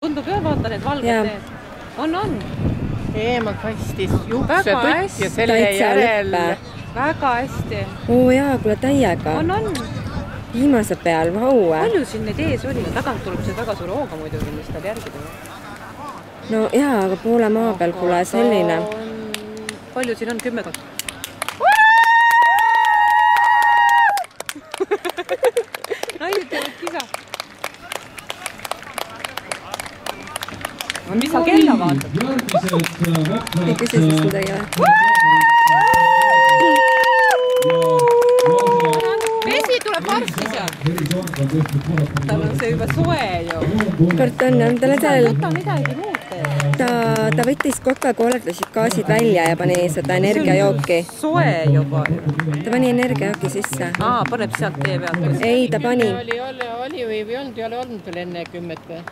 Tundub jah, vaata need valged teed. On. Eemalt hastis juuksetutt ja selle järel. Väga hästi. Oo jaa, kuule täiega. On. Viimase peal, vau. Palju siin neid ees oli? Tagant tuleb see väga suure hooga muidugi, mis tal järgida. No jaa, aga poole maa peal, kuule selline. Palju siin on? 10 kord. Naised teevad kisa. Mis sa kella vaatad? Ei küsi siis midagi või? Vesi tuleb varsti seal. Tal on see juba soe ju. Kord on, talle seal. Võta midagi muud. Ta võttis Coca-Colad gaasid välja ja pani seda energiajooki. Soe juba. Ta pani energiajooki sisse. Paneb sealt tee pealt. Ei, ta pani. Oli või ei olnud veel enne 10 või?